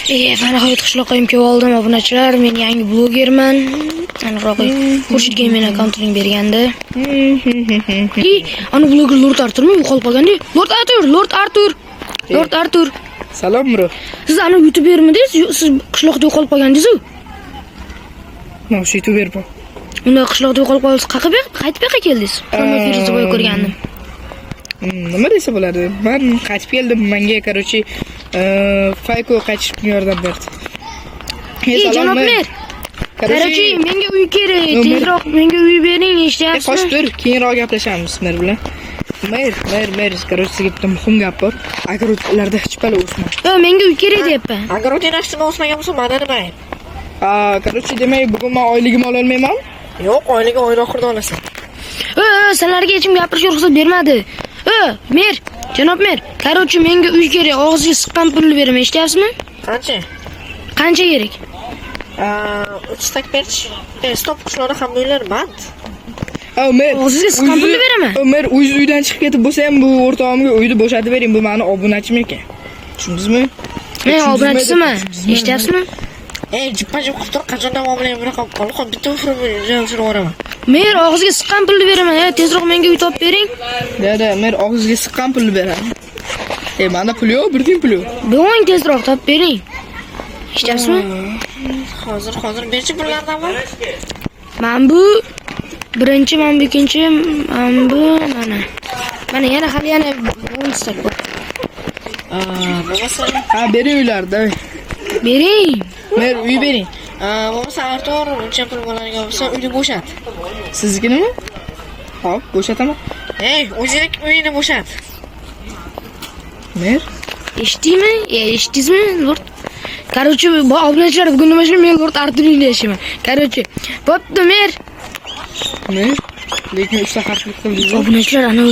Nihoyat qishloqqa kelib oldim obunachilar. Men yangi blogerman. Aniqroq Xurshid Gaming akkauntini bergandi. Ana bloger Lord Arturmi yo'qolib qolgandi. Lord Artur. Salom bro. Siz ana YouTubermidingiz? Siz qishloqda yo'qolib qolgandingiz-ku? Men shu YouTuber bu. Unda qishloqda yo'qolib qolsangiz, qaytib yoqqa keldingiz? Qanday firibsiz bo'y ko'rgandim. Nima desa bo'ladi? Men qaytib keldim. Menga, короче, Fayko qaytishga yordam berdi. Janob mer. Короче, menga uy kerak. Tezroq menga uy bering, eshityapsizmi? Qo'sh tur, keyinroq gaplashamiz mer bilan. Mer, короче, sizga bitta muhim gap bor. Огородlarda hech pala o'sma. Menga uy kerak deyapman. Огородinashni o'smagan bo'lsa, mana nima? Короче, demak, bugun men oyligimni ola olmayman. Yo'q, oyligini oy oxirida olasan. Sizlarga hech kim gapirishga ruxsat bermadi. Mer, janob mer. Короче, menga uy kerak. Og'ziga siqqan pulni beraman, eshityapsizmi? Qancha? Qancha kerak? 3 stak berch. Stop qishloqda hamma uylar band. Mer. Og'zingizga siqqan pulni beraman. Mer, uydan chiqib ketib bo'lsa ham bu o'rtog'imga uyni bo'shatib bering. Bu meni obunachim ekan. Tushundingizmi? Men obunachisiman. Eshityapsizmi? Jippa qilib tur, qachondan muomalang bunaqa qolib qolib, bitta ufurni o'raman. Mer, og'ziga siqqan pulni beraman. Tezroq menga uy topib bering. Da, mer og'ziga siqqan pulni beraman. Menda pul yo'q, bir tiyin pul yo'q. Bo'ling tezroq topib bering. Eshityapsizmi? Hozir berchi pullardanmi? Men bu birinchi, men bu ikkinchi, men bu mana. Mana yana 10 stak bor. Bo'lmasa, Bering uylarda. Bering. Mer uy bering. Bo'lmasa Artur, uncha pul bo'ladigan bo'lsa, uyni bo'shat. Siznikinimi? Xo'p, bo'shataman. O'zingiz uyini bo'shat. Mer? Eshitdingmi? Eshitdingizmi, Lord? Короче, obunachilar bugun nima uchun men Lord Arturni yashayman. Короче, bo'pti mer. Mer? Lekin usta qarshilik qildingiz. Obunachilar ana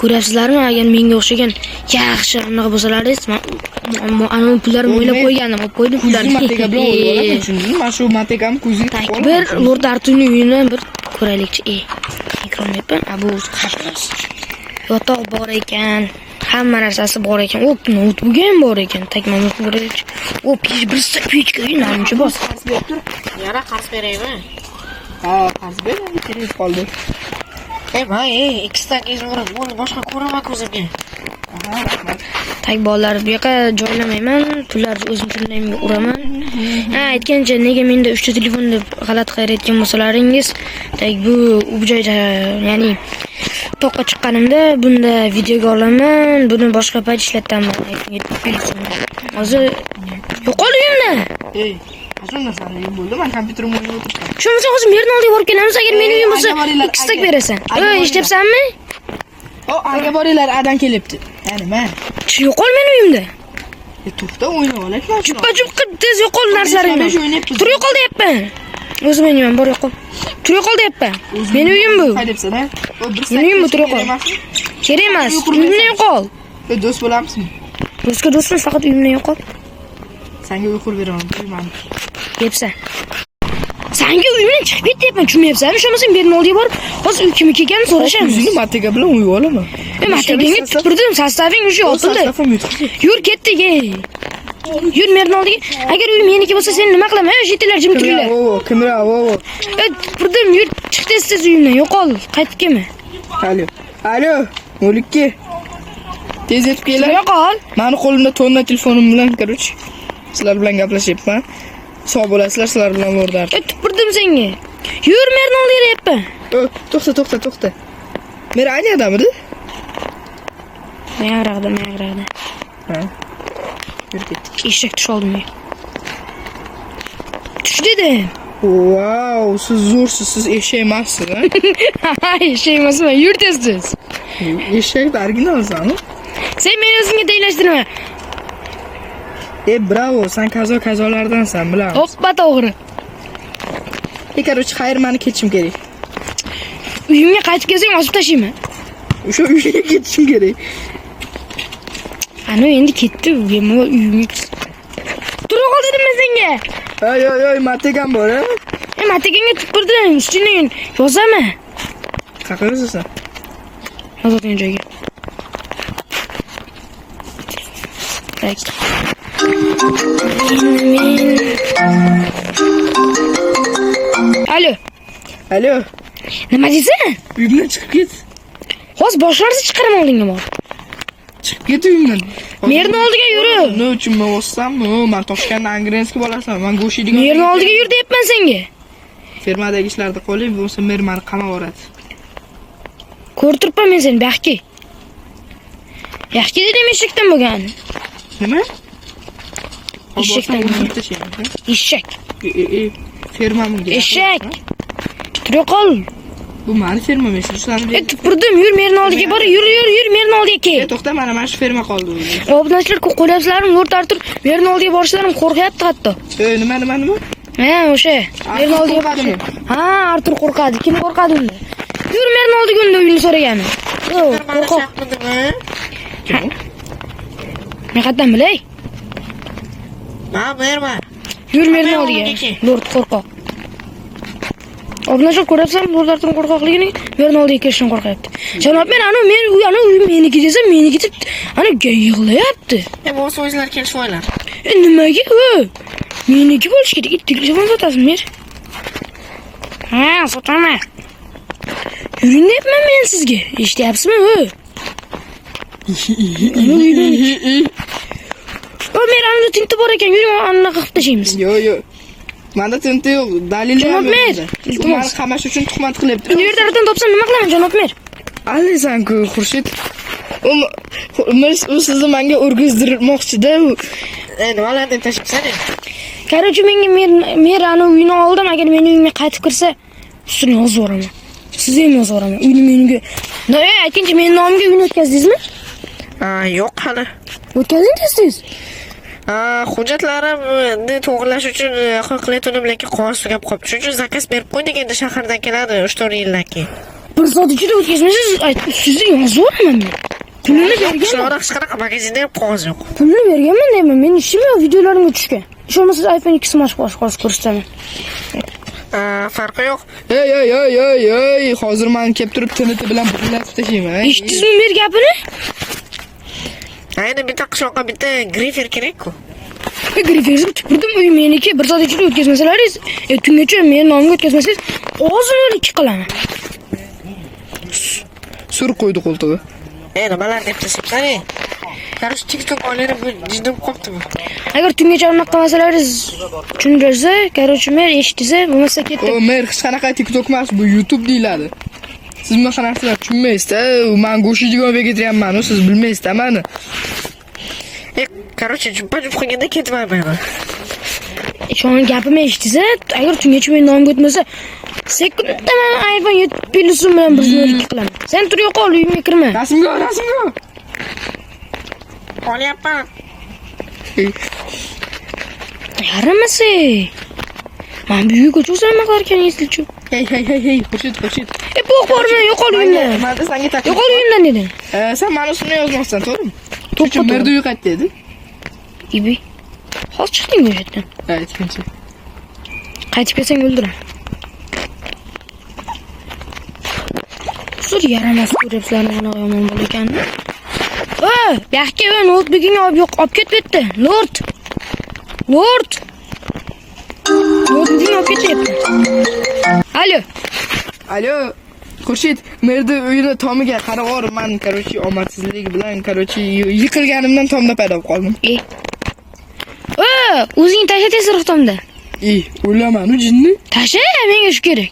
ko'ryapsizlarmi? Agar menga o'xshagan yaxshi anaqa bo'lsalaringiz, men ana pullarni o'ylab qo'ygandim, olib qo'ydim pullarni. Matega bilan o'ylab tushundingizmi? Men shu Mategani ko'ziga bir Lord Arturning uyini bir ko'raylikchi. Ekran yapman. Bu xatos. Yotoq bor ekan. Hamma narsasi bor ekan. Notebook ham bor ekan. Takmamni ko'raylik. Bir stak pechka namchi bos. Yana qarz beraymi? Qarz bering, kerak qoldi. Ikkita izmurib, bo'ldi, boshqa ko'raman ko'zimga. Tag bolalar bu yoqqa joylamayman, pullarni o'zim tunlayimga uraman. Aytgancha nega menda 3 ta telefon deb g'alati qarayotgan bo'lsalaringiz, bu joyda, ya'ni to'qqa chiqqanimda bunda videoga olaman, buni boshqa payt ishlataman. Hozir yo'qol uyimda. Qachondan sari bo'ldi? Men kompyuterimni o'ynab o'tiribman. Shuncha hozir meni oldiga borib kelamiz, agar meni uyim bo'lsa, 2 stak berasan. Eshityapsanmi? Anga boringlar, adan kelibdi. Ya'ni men. Yo'qol meni uyimda. To'xta, o'ynab olaylik. Juppa tez yo'qol narsalaringni. Tur yo'qol deyapman. O'zim o'ynaman, bor yo'qol. Tur yo'qol deyapman. Meni uyim bu. Hay debsan-a? Meni uyim bu, tur yo'qol. Kerak emas. Uyimdan yo'qol. Do'st bo'lamizmi? Do'stmiz, faqat uyimdan yo'qol. Senga uy qurib beraman, uyman. Debsan. Senga uyimdan chiqib ket deyapman, tushunmayapsanmi? O'shamasang berni oldiga borib, hozir uy kim ekanini so'rashamiz. O'zingni Matega bilan uy olaman. Matega tupurdim, sastaving o'sha yopildi. Yur ketdik, Yur merni oldiga. Agar uy meniki bo'lsa, sen nima qilaman? Shitlar jim turinglar. Kimra? Tupurdim, yur, chiq tez uyimdan, yo'qol. Qaytib kelma. Alo, o'likki. Tez yetib kelar. Yo'qol. Meni qo'limda tonna telefonim bilan, короче, sizlar bilan gaplashyapman. Sog' bo'lasizlar, sizlar bilan o'rdak. Tupurdim senga. Yur, merni oldiga deyapman. To'xta. Mer aynadamidi? Mayarag'da. Yur ketdik. Eshak tush oldim. Tush dedim. Wow, siz zo'rsiz, siz eshak emassiz, ha? Eshak emasman, yur tez. Eshak originalsan-ku. Sen meni o'zingga tenglashtirma. Bravo, sen kazolardansan, bilaman. Hoppa, to'g'ri. Короче, xayr, meni ketishim kerak. Uyimga qaytib kelsang, osib tashlayman. O'sha uyga ketishim kerak. Ana endi ketdi, bemalol uyimga. Tur yo'qol dedim men senga. Oy, Mategam bor, ha? Mateganga tupurdim, ustidan yozaman. Qayerga yozasan? Yozadigan joyga. Tak. Alo. Alo. Nima deysan? Uyimdan chiqib ket. Hozir boshlarni chiqaraman oldinga bor. Chiqib ket uyimdan. Merni oldiga yur. Nima uchun men o'ssammi? Men Toshkentdan Angrenskiy bolasan. Men go'sht yeydigan. Merni oldiga yur deyapman senga. Fermadagi ishlarni qo'lay, bo'lmasa mer meni qamab yuboradi. Ko'rib turibman men seni, baxki. Yaxshi dedim eshakdan bo'lgan. Nima? Eshakdan bo'lgan. Eshak. Fermamga. Eshak. Tura qol. Bu meni fermam emas. Sizlarni Tupurdim, yur merni oldiga bor. Yur, merni oldiga kel. to'xta, mana shu ferma qoldi. Obunachilar ko'p qo'lyapsizlarmi? Lord Artur merni oldiga borishlarim qo'rqyapti hatto. Nima? Ha, o'sha. Merni oldiga qo'rqadimi? Ha, Artur qo'rqadi. Kim qo'rqadi unda? Yur merni oldiga unda uyini so'ragani. Yo'q, qo'rqoq. Men qayerdan bilay? Berma. Yur merni oldiga. Lord qo'rqoq. Obunachilar ko'ryapsan, Lord Artur qo'rqoqligini merni oldiga kelishdan qo'rqyapti. Janob, men uy meniki desam, meniki deb ana yig'layapti. Bo'lsa o'zlari kelishib oylar. Nimaga u? Meniki bo'lish kerak. Telefon sotasizmi mer? Ha, sotaman. Yuring deyapman men sizga. Eshityapsizmi u? O, men anda tinti bor ekan, yuring anaqa qilib tashlaymiz. Yo'q. Menda tinti yo'q. Dalili Janob mer, iltimos qamash uchun tuhmat qilyapti. Bu yerdan topsam nima qilaman, janob mer? Alisan-ku, Xurshid. U sizni menga o'rgizdirmoqchi-da u. Nimalar deb tashibsan? Короче, menga mer ana uyini oldim, agar meni uyimga qaytib kirsa, ustini yozib yuboraman. Sizni ham yozib yuboraman. Uyni menga. Aytgancha meni nomimga uyni o'tkazdingizmi? Yo'q hali. O'tkazing. Hujjatlarimni to'g'rilash uchun qilayotgandim, lekin qog'oz tugab qolibdi. Shuning uchun zakaz berib qo'ydik, endi shahardan keladi 3-4 yildan keyin. Bir soat ichida o'tkazmasiz, sizni yozib yuboraman men. Pulni berganman. Qishloqda hech qanaqa magazinda ham qog'oz yo'q. Pulni berganman deyman. Men ishim yo'q, videolarimga tushgan. Ish olmasa iPhone 2 smash ko'rsataman. Farqi yo'q. Ey, hozir men kelib turib tiniti bilan bulatib tashlayman. Eshitdingizmi mer gapini? Endi bitta qishloqqa bitta grifer kerak-ku. Griferni tupurdim, uy meniki. Bir soat ichida o'tkazmasalaringiz, tungacha meni nomimga o'tkazmasangiz, og'zini o'lik qilaman. Sur qo'ydi qo'ltig'i. Nimalar deb tashibsan? Qarshi TikTok oylari bu jiddim qoptimi? Agar tungacha unaqa qilmasalaringiz, tushundirsa, короче, mer eshitsa, bo'lmasa ketdi. Mer hech qanaqa TikTok emas, bu YouTube deyiladi. Siz nima qanaqa tushunmaysiz-da? Men go'sht yeydigan vegetarianman, siz bilmaysiz-da meni. Короче, jumpa qilganda ketmayman. Shuni gapimni eshitsa, agar tungacha meni nomimga o'tmasa, sekundda men iPhone 7 pilusim bilan bir zo'rlik qilaman. Sen tur yo'qol, uyimga kirma. Rasmga. Olyapman. Yaramasa. Men bu uyga ko'chaman qarkan eslchu. Hey, Xurshid. Borma, yo'qol uyimdan. Men senga taklif. Yo'qol uyimdan dedim. Sen meni ustini yozmoqsan, to'g'rimi? To'xta. Merda uy qayt dedi. Ibi. Hozir chiqding bu yerdan. Aytgancha. Qaytib kelsang o'ldiraman. Sur yaramas ko'ryapsizlarmi, mana yomon bo'l ekan. Yaxki, notebookingni olib ketibdi. Lord. Notebookingni olib ketyapti. Alo. Xurshid, merda uyini tomiga qarab o'rib, men короче omadsizlik bilan короче yiqilganimdan tomda paydo bo'lib qoldim. O'zing tasha tezroq tomda. O'laman u jinni. Tasha, menga shu kerak.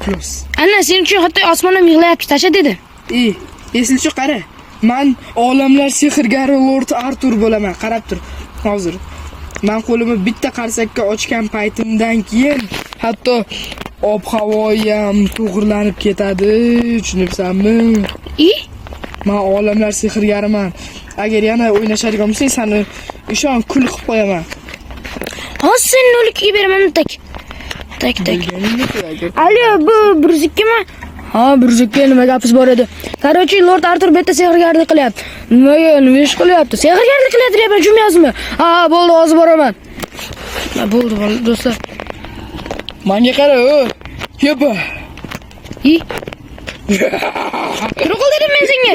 Plus. Ana sen uchun hatto osmondan yig'layapti, tasha dedi. Eslchi qara. Men olamlar sehrgari Lord Artur bo'laman. Qarab tur. Hozir. Men qo'limni bitta qarsakka ochgan paytimdan keyin hatto ob-havoyi ham to'g'irlanib ketadi, tushunibsanmi? Men olamlar sehrgariman. Agar yana o'ynashadigan bo'lsang, seni ishon kul qilib qo'yaman. Hozir seni o'likka beraman, tak. Alo, bu 102 mi? Ha, 102 nima gapingiz bor edi? Короче, Lord Artur bitta sehrgarlik qilyapti. Nima ish qilyapti? Sehrgarlik qilyapti, deb tushunmayapsizmi? Ha, bo'ldi, hozir boraman. Bo'ldi, do'stlar. Menga qara, Yepa. Turqol dedim men senga.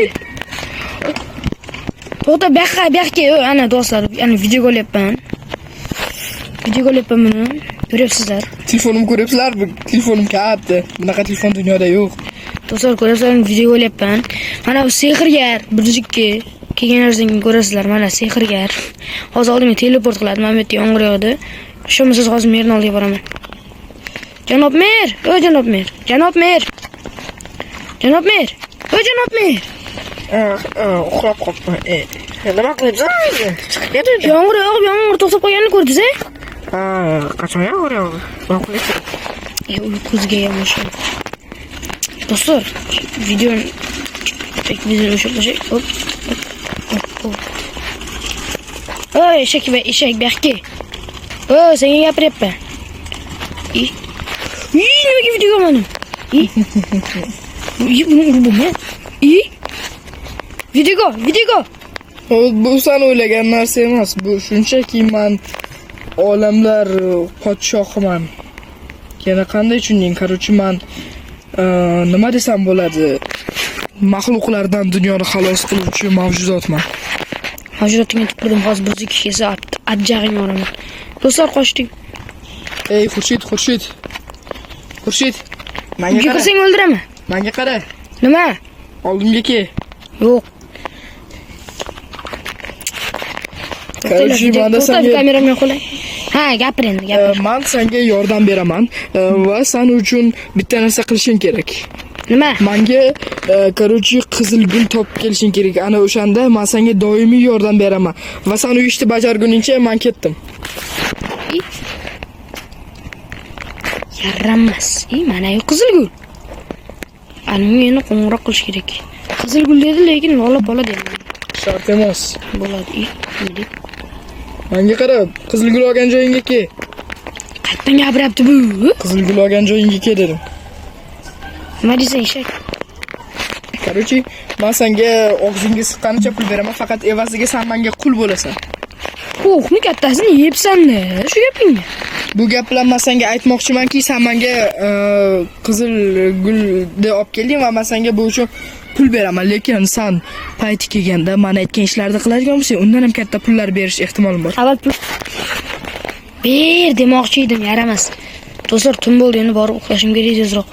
To'xta, bu yoqqa, ana do'stlar, ana video olyapman. video olyapman buni. Ko'ryapsizlar. Telefonimni ko'ryapsizlarmi? Telefonim katta. Bunaqa telefon dunyoda yo'q. Do'stlar, ko'ryapsizlarmi? Video olyapman. Mana bu sehrgar birjikka kelganlaringizni ko'rasizlar. Mana sehrgar. Hozir oldimga teleport qiladi. Mana bu yerda yomg'ir yog'di. Ishonmasangiz hozir merni oldiga boraman. Janob mer, o janob mer. Janob mer. Janob mer. O janob mer. Uxlab qolibman. Nima qilyapsan o'zi? Chiqib ket uydan. Yomg'ir yog'ib, yomg'ir to'xtab qolganini ko'rdingiz-a? Qachon yomg'ir yog'di? Nima qilyapsan? Uyquzga ham o'sha. Do'stlar, videoni o'sha hop. Oy, eshak baxki. O, senga gapiryapman. Nimaga video olmadim? Buni urib bo'lmaydi. Video. Bu sen o'ylagan narsa emas. Bu shunchaki men olamlar podshohiman. Yana qanday tushunding? Qarochi men nima desam bo'ladi? Maxluqlardan dunyoni xalos qiluvchi mavjudotman. Mavjudotga tupurdim, hozir bir ikki kelsa ajjag'ing oraman. Do'stlar, qochdik. Ey Xurshid. Menga qara. Yiqilsang o'ldiraman. Menga qara. Nima? Oldimga kel. Yo'q. Qarochi, men senga kameramni qo'lay. Ha, gapir endi, gapir. men senga yordam beraman va sen uchun bitta narsa qilishing kerak. Nima? Menga qarochi qizil gul topib kelishing kerak. Ana o'shanda men senga doimiy yordam beraman va sen u ishni bajarguningcha men ketdim. Yaramas. Mana yu qizil gul. Meni qo'ng'iroq qilish kerak. Qizil gul dedi, lekin lola bola dedi. Shart emas. Bo'ladi. Nima? Menga qarab, qizil gul olgan joyingga kel. Qayerdan gapiryapti bu? Qizil gul olgan joyingga kel dedim. Nima deysan, eshak? Qarochi, men senga og'zingga siqqanicha pul beraman, faqat evaziga sen menga qul bo'lasan. Qo'qni kattasini yeyapsan-da, shu gapingni. Bu gap bilan men senga aytmoqchimanki, sen menga qizil gulni olib kelding va men senga bu uchun pul beraman, lekin sen payti kelganda men aytgan ishlarni qiladigan bo'lsang, undan ham katta pullar berish ehtimolim bor. Avval pul ber demoqchi edim, yaramas. Do'stlar, tun bo'ldi, endi borib uxlashim kerak tezroq.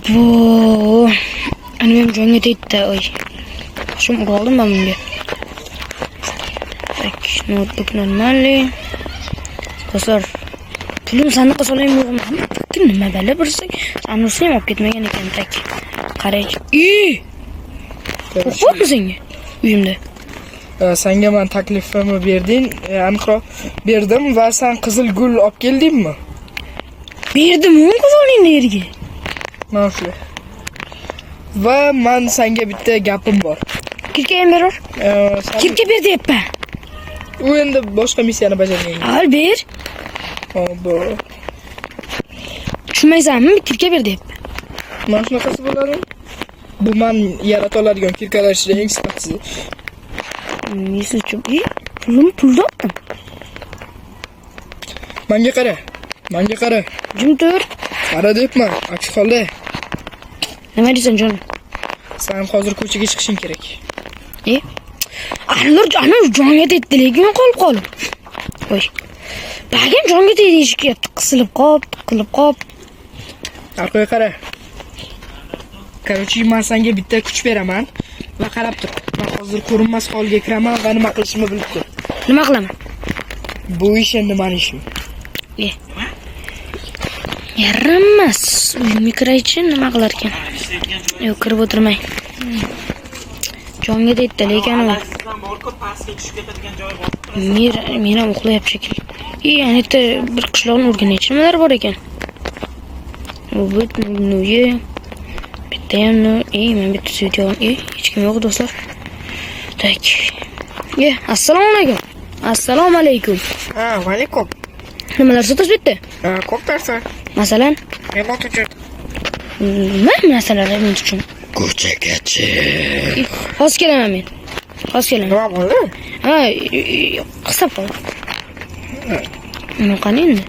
Bu ana men jonga tegdi, oy. Shum urib oldim men bunga. Tak, notebook normalniy. Do'stlar, pulim sandiqqa solaymi? Nima bala birsa, sanursa ham olib ketmagan ekan, tak. Qarang. Qo'rqoqmi senga? Uyimda. Senga men taklifimni berding, aniqroq berdim va sen qizil gul olib keldingmi? Berdim, o'n qo'zg'olingda yerga. Mana shu. Va men senga bitta gapim bor. Kirka ham beror. Kirka ber deyapman. U endi boshqa missiyani bajargan. Al ber. Bu. Tushunmaysanmi? Kirka ber deyapman. Mana shunaqasi bo'ladi. Bu men yarata oladigan kirkalar ichida eng sifatsiz. Mesutchi, pul topdim. Menga qara. Jim tur. Qara deyapman, aks holda. Nima deysan, jonim? Sen hozir ko'chaga chiqishing kerak. Ana jonga tegdi, lekin qolib. Voy. Bagim jonga tegdi, deyishyapti, qisilib qolib. Orqaga qara. Qarochi, men senga bitta kuch beraman va qarab tur. Men hozir ko'rinmas holga kiraman va nima qilishimni bilib tur. Nima qilaman? Bu ish endi men ishim. Yaramas. Uyimga kiraychi, nima qilar ekan? Yo'q, kirib o'tirmay. Jonga tegdi, lekin men ham uxlayapti shekilli. Ana yerda bir qishloqni o'rganaychi nimalar bor ekan. Bu nuye. Bitta ham men bitta video. Hech kim yo'q, do'stlar. Tak. Assalomu alaykum. Va alaykum. Nimalar sotish bitta? Ko'p narsa. Masalan, Remont uchun. nima masalan remont uchun? Ko'chaga chiq. Hozir kelaman men. Nima bo'ldi? Hisob qil. Nima qani endi?